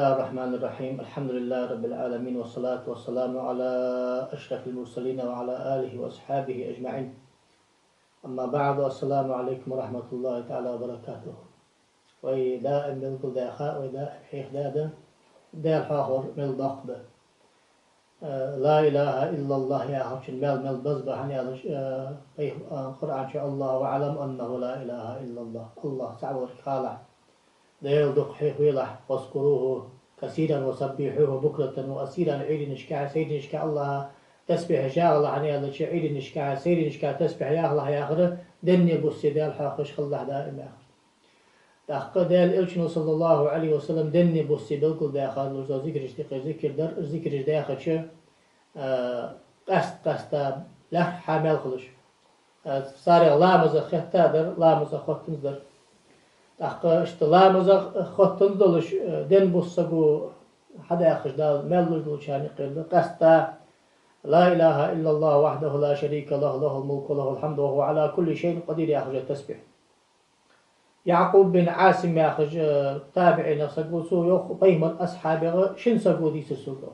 الله الرحمن الرحيم. الحمد لله رب العالمين، والصلاة والسلام على أشرف المرسلين وعلى آله وأصحابه أجمعين. أما بعد، السلام عليكم ورحمة الله تعالى وبركاته. ويدائم بالكل داخاء ويدائم حيخ دادا دال حاخر مل ضقبة لا إله إلا الله يا حوشن مل بزبه هني قرآن شاء الله وعلم أنه لا إله إلا الله. الله تعالى خالع ديل دق حيخ ويلح واذكروه كثيرا وسبحوه بكرة وأسيرا. عيد نشكا سيد نشكا الله تسبح شاء الله عني هذا شيء. عيد نشكا سيد نشكا تسبح يا الله يا آخر دني بوسي دال حاخش خلح دائم آخر تحقق دال إلشنو صلى الله عليه وسلم دني بوسي بالكل داخل لوزا ذكر اشتقي ذكر داخل شيء قست لا حامل خلش صار الله مزخ خطادر لا مزخ خطنزدر تحقق اشتلا مزخ خطنزدلش دن بوسقو حدا يخش دال ملوش دلشاني قرد قست لا إله إلا الله وحده لا شريك له له الملك وله الحمد وهو على كل شيء قدير يخرج التسبيح. يعقوب بن عاصم يخرج تابعين سقوسو يخ بيهم الأصحاب شن سقو دي سسوقو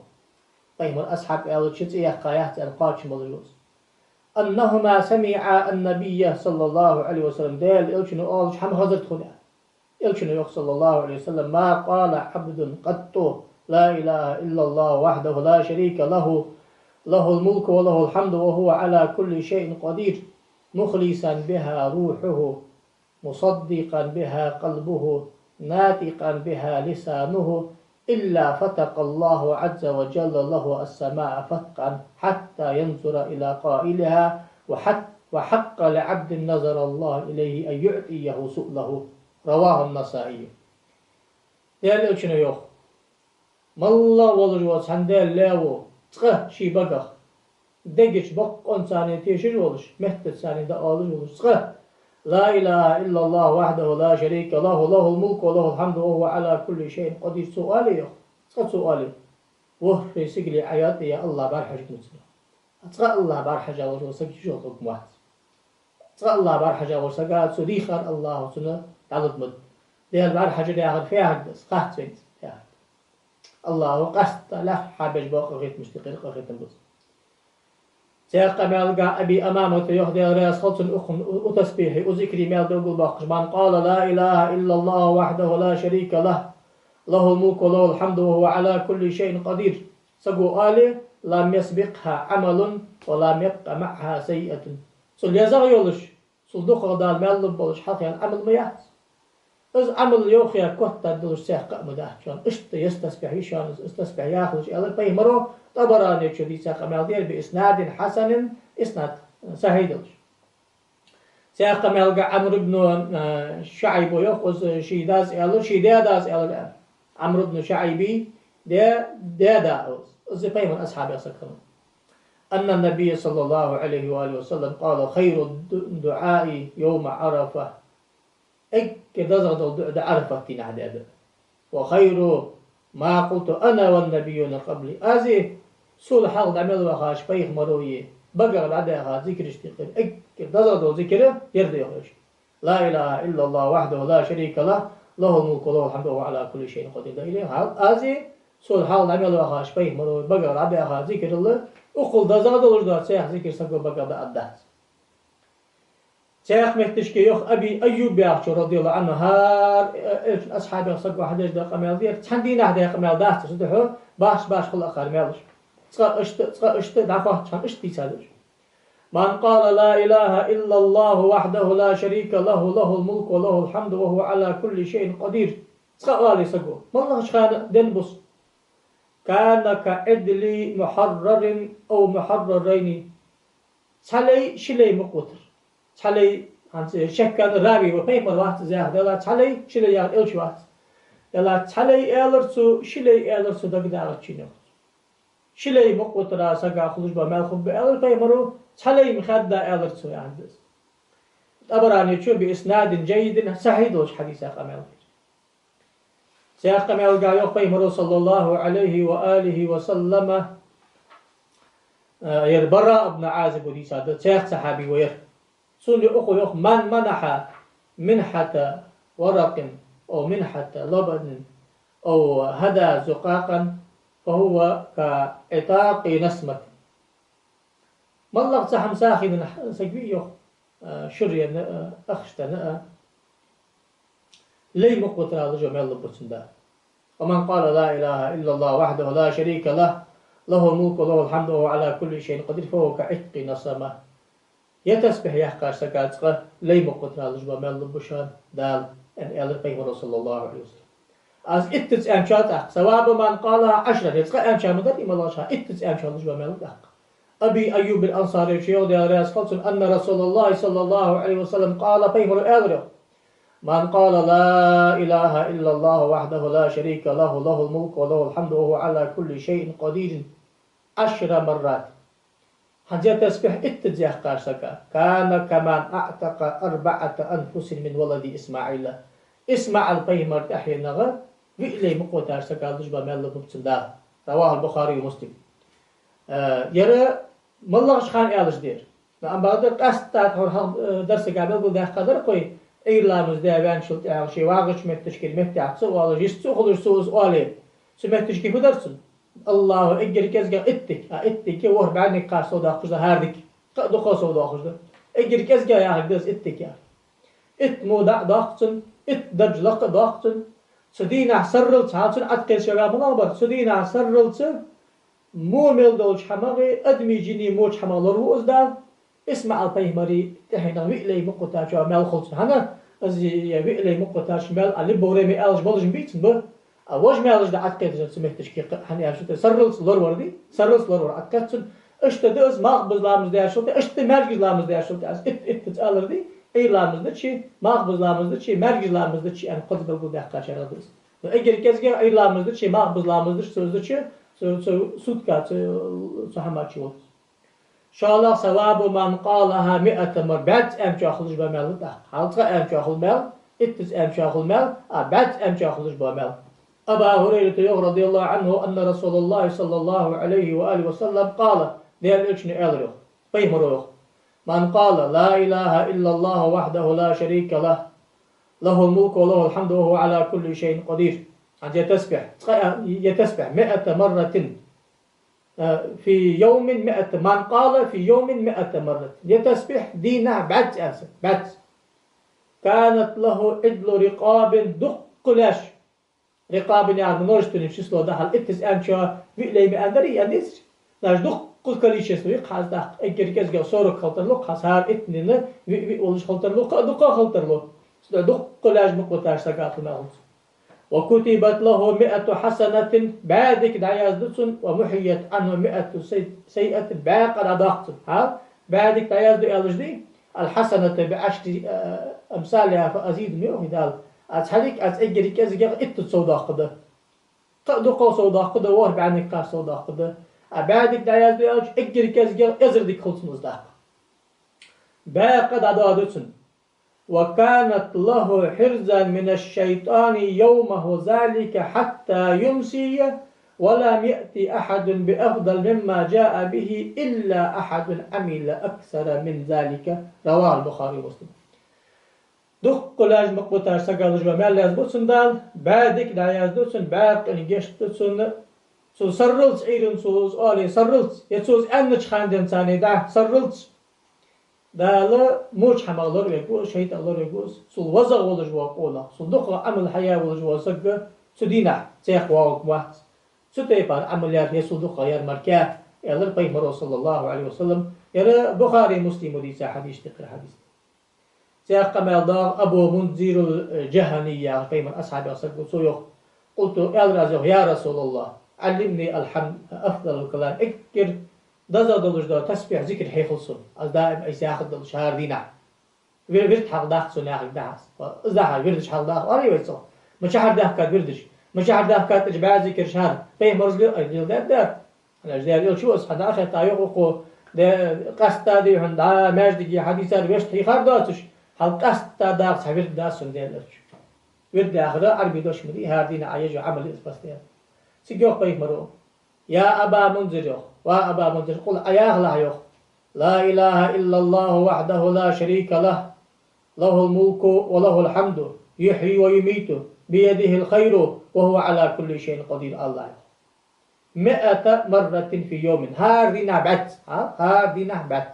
بيهم الأصحاب قالوا شت يحقايات القاش ملوس أنهما سمع النبي صلى الله عليه وسلم دال إلشنو أولش هم حضرت خنا إلشنو يخ صلى الله عليه وسلم ما قال عبد قط لا إله إلا الله وحده لا شريك له له الملك وله الحمد وهو على كل شيء قدير مخلصا بها روحه مصدقا بها قلبه ناطقا بها لسانه إلا فتق الله عز وجل له السماء فتقا حتى ينظر إلى قائلها وحق لعبد نظر الله إليه أن يعطيه سؤله. رواه النسائي. ديال إلشنو يوخ مالله والجوز هندال لاو تقه شي بقخ دقش بق أنساني تيشر ولش مهتد ساني دا آلش ولش تقه لا إله إلا الله وحده لا شريك له له الملك وله الحمد وهو على كل شيء قدير. سؤالي يخ تقه سؤالي وهري سيقلي عياتي يا الله بارحج نسنا تقه الله بارحج وسوسك شوطك موحد تقه الله بارحج وسقات سديخر الله سنة تعلق مد ديال بارحج ديال فيها بس قهت فينت الله قصد له حابج باق غيت مشتقل غيت بس سياق مالقى أبي أمامه يهدي راس خلص أخن وتسبيحي وذكري مال دوغل باقش من قال لا إله إلا الله وحده لا شريك له له الملك وله الحمد وهو على كل شيء قدير سقو آله لم يسبقها عمل ولم يبقى معها سيئة. سل يزغ يولش سل دخل دال مال لبولش حقيا عمل ميات إذ عمل يوخيا كوتا دلش سياق مده شان اشت يستسبح يشان استسبح ياخذ ألك بيمرو طبراني شدي ساق مال دير بإسناد حسن إسناد سهيدلش ساق مال عمرو بن شعيب يأخذ شيداز ألو شيداز ألو عمرو بن شعيبي دا إذ بيمن أصحاب يسكرون أن النبي صلى الله عليه وآله وسلم قال خير الدعاء يوم عرفة كده زغد عرفة تنعد وخير ما قلت أنا والنبيون قبلي أزي سول حال دعمل وخاش بيخ مروي بقر عدها ذكر اشتقل كده زغد ذكر يرضي يخش لا إله إلا الله وحده لا شريك له له الملك وله الحمد وهو على كل شيء قدير. إليه حال أزي سول حال دعمل وخاش بيخ مروي بقر عدها ذكر الله وقل ده زغد ولجدا سيح ذكر سكو بقر ده أدهت. شيخ مهتشكي يخ أبي أيوب ياخش رضي الله عنه هار أصحاب يخصق واحد دا قمال دير تحندينا هدا قمال داست صدقه باش خل أخر مالش تقا اشت دعفه تحن اشتي سادش. من قال لا إله إلا الله وحده لا شريك له له الملك وله الحمد وهو على كل شيء قدير تقا والي سقو والله شخان دنبس كان كعدل محرر أو محررين تلي شلي مقوتر تلي عن شكل رابي وبيم الوقت زاه دلا تلي شلي يا إلشوات دلا تلي إلرسو شلي إلرسو دقدار تشينو شلي مقوترا سقى خلوج بمال خب إلر بيمرو تلي مخدة إلرسو يعني طبراني شو بإسناد جيد صحيح دوش حديث قمال سياق قمال قايو بيمرو صلى الله عليه وآله وسلم يربرا ابن عازب وديسا سياق صحابي وير سول أخو يخ من منح منحة ورق أو منحة لبن أو هدى زقاقا فهو كعتاق نسمة ملغ سحم ساخن سجبيه شريا أخشتنا لي مقبطر هذا جميع الله. ومن قال لا إله إلا الله وحده لا شريك له له الملك وله الحمد وهو على كل شيء قدير فهو كعتق نسمة يتسبح يحقاش سكاتقه لي مقبطر هذا جميع الله دال أن ألف بيغمر صلى الله عليه وسلم از اتت امشات ثواب من قالها عشرة يتقى امشا مدر إما الله شاء اتت امشا الله جميع الله. أبي أيوب الأنصاري شيء دي رأس خلصن أن رسول الله صلى الله عليه وسلم قال بيغمر أدره من قال لا إله إلا الله وحده لا شريك له له الملك وله الحمد وهو على كل شيء قدير 10 مرات حجة تسبح اتجاه قارسك كان كمان أعتق 4 أنفس من ولد إسماعيل إسماعيل بيغمر تحيي نغر وإلي مقوتار سكال دجبا ميلا مبتسندا رواه البخاري ومسلم يرى ملغش خان إعلش دير نعم بعد قصدت درس قابل بو ده قدر قوي إيرلامز ده بان شلت إعلشي واغش متشكل متعصو والله جيستو خلوش سوز أولي سمتشكي بدرسن الله إجر كزغا اتك وهر بعدنك قاسو دا خجدا هاردك دو خاسو دا خجدا إجر كزغا يا هردس اتك يا ات مودا داختن ات درجلق داختن سدينا سرلت هاتن أتقل شغا منابر سدينا سرلت مومل دولش حماغي أدمي جيني موش حماغلر ووز دال اسمع البيهمري تحينا ويقلي مقوتاش ومال خلصن هنا أزي ويقلي مقوتاش مال اللي بوريمي ألج بلج بيتن به أواج مالج دا أتقل جن سمحتش كي هني أشوت سرلت لور وردي سرلت لور أتقلتن اشتدأز مقبض لامز دي أشوت اشت مرجز لامز دي أشوت ات تتقلر دي أي لامز دشي مقبض لامز دشي مرجز لامز دشي أنا قد بقول ده قاشة غدرس أجر كذا أي لامز دشي مقبض لامز دش سوز دشي سود كات سحماتشي وط شاء ثواب من قالها 100 مرة بعد أمشي أخلص بمال ده حالتها أمشي أخلص مال اتس أمشي أخلص مال بعد أمشي أخلص بمال أبا هريرة رضي الله عنه أن رسول الله صلى الله عليه وآله وسلم قال ديال إلشني ألريخ بيمروخ من قال لا إله إلا الله وحده لا شريك له له الملك وله الحمد وهو على كل شيء قدير عند يتسبح 100 مرة في يوم 100 من قال في يوم 100 مرة يتسبح دينا بعد كانت له عدل رقاب دق لاش رقاب يعني منورشتني في سلو دخل اتس أنشا وإلي مأندري يديس ناش دق كليش سوي خاص ده اگر كزغ سورك خلطرلو خاصار اتنين ويولش خلطرلو دقا خلطرلو دق لاش مقوتاش سقاطنا وكتبت له 100 حسنة بعدك دعيازدسن ومحيت عنه 100 سيئة باقر ضغط ها بعدك دعيازد الجدي الحسنة بعشر أمثالها فأزيد 100 دال أتحرك أتأجر كذا إت سودا قده دقا سودا قده وار بعدك قاس سودا قده بعدك دعيازد أجر كذا أزردك خلص مزدق باقر دعيازدسن وكانت له حرزا من الشيطان يومه ذلك حتى يمسي ولم يأتي أحد بأفضل مما جاء به إلا أحد عمل أكثر من ذلك رواه البخاري ومسلم دق لاج مقبوتار سقالج ومال يزبطسن دال بعدك لا يزبطسن باق إن جشتسن سو سرلت إيرن سوز أولي سرلت يتسوز أنش خاندن ثاني دا سرلت دالا موش حمالر ويقول شهيد الله ويقول سول وزغ ولج وقولا سول دخل عمل الحياة ولج وزغ سدينا تيخ واق واحد ستيبان عمل يار يسول دخل يار مركاه يالر بيمر صلى الله عليه وسلم يرى بخاري مسلم وديسا حديث تقرأ حديث تيخ كمال دار أبو منذر الجهنية بيمر أصحاب أصحاب سويخ قلت يا رسول الله علمني الحمد أفضل الكلام اكر دزا دلش دا تسبيح ذكر حيخلصون از دائم ايس ياخد دلش هار دينا ورد حق داخل سون ياخد داخل ازداها وردش حق داخل اري ويصو مشاعر داخل كات وردش مشاعر داخل كات اجباع ذكر شهر بيه مرزلو اجل دار انا جدار يل شو اس حدا اخي تايقو ده قستا دي هندا ماجدي حديثا وشت خار داتش حل قستا دا سبير دا سون ديلش ورد اخر عربي دوش مدي هار دينا ايجو عمل اسباس ديال سيجو بيه مرو يا ابا منذر وأبا منذر قل أياه لا يخ لا إله إلا الله وحده لا شريك له له الملك وله الحمد يحيي ويميت بيده الخير وهو على كل شيء قدير. الله 100 مرة في يوم، هذه نبت، هذه نبت.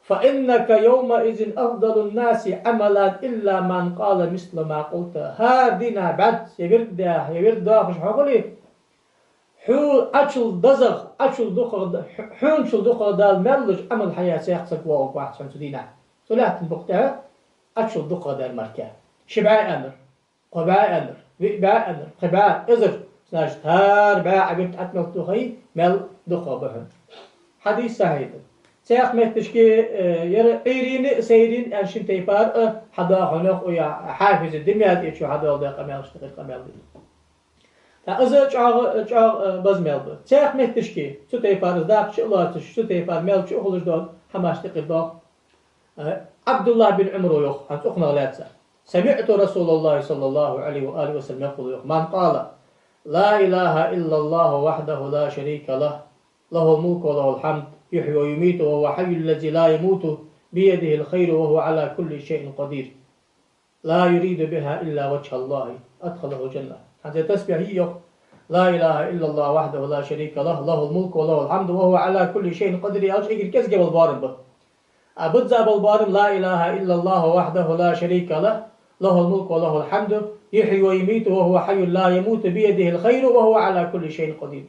فإنك يومئذ أفضل الناس عملا إلا من قال مثل ما قلت. هذه نبت يبرد داخش حقولي حول أشل دزغ أشل دخل حون شل دخل دال ملج عمل حياة سيحصل ووق واحد شان تدينا سلات البقتها أشل دخل دال مركا شبعاء أمر قباء أمر وإباء أمر قباء إزر سناش تار باع بنت أتمل تخي مل دخل بهم. حديث صحيح سياق متشكي يرين سيرين أنشين تيفار حدا هناك ويا حافظ الدميات يشو حدا وده قميل اشتغل قميل دي. إذا جاء بزميل ده سياق متشكي شو تيفار ذاك شو الله تش شو تيفار ميل شو خلص دون حماش تقدر. عبد الله بن عمرو يخ هنت أخنا لاتسا سمعت رسول الله صلى الله عليه وآله وسلم يقول يخ من قال لا إله إلا الله وحده لا شريك له له الملك وله الحمد يحيي ويميت وهو حي الذي لا يموت بيده الخير وهو على كل شيء قدير لا يريد بها إلا وجه الله أدخله الجنة. هذا تسبيح هي لا إله إلا الله وحده لا شريك له له الملك وله الحمد وهو على كل شيء قدير. يالش إجر كيس قبل بارم به أبدز بالبارم لا إله إلا الله وحده لا شريك له له الملك وله الحمد يحيي ويميت وهو حي لا يموت بيده الخير وهو على كل شيء قدير.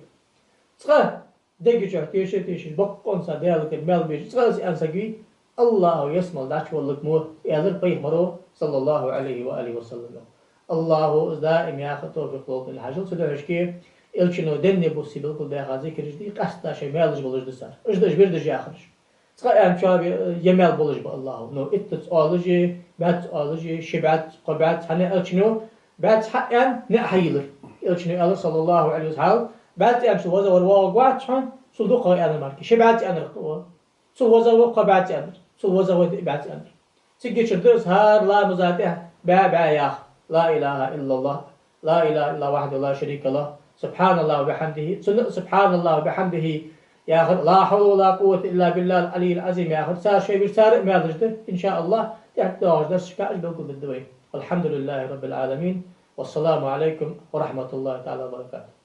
دقيقة تيش بقون صديقك المال بيج تغلس أنسقي الله يسمع داش والله مو يقدر بيه مرو صلى الله عليه وآله وسلم. الله دائم ياخذ توفيق لوط الحاجة سدوش كي إلشنو دني بوسي بالكل ده غازي كرجدي قصدا شيء مالج بولج دسار إجدش بيردش ياخرش تقول أم شابي يمال بولج بالله نو إتت أولجي بات أولجي شبعت قبعت هني إلشنو بات حقا نحيلر إلشنو الله صلى الله عليه وسلم بعد أمس وزا والواق واحد شان صدق أنا مارك شبعت أنا رقوا سو وزا وقبعت أنا سو وزا وبعت أنا تيجي شدرس هار لا مزاته با يا لا إله إلا الله لا إله إلا وحده لا شريك له سبحان الله وبحمده سبحان الله وبحمده يا أخي لا حول ولا قوة إلا بالله العلي العظيم يا أخي صار شيء بيصير ما درجته إن شاء الله تحتاج درس كأج بقول بالدوي. والحمد لله رب العالمين والسلام عليكم ورحمة الله تعالى وبركاته.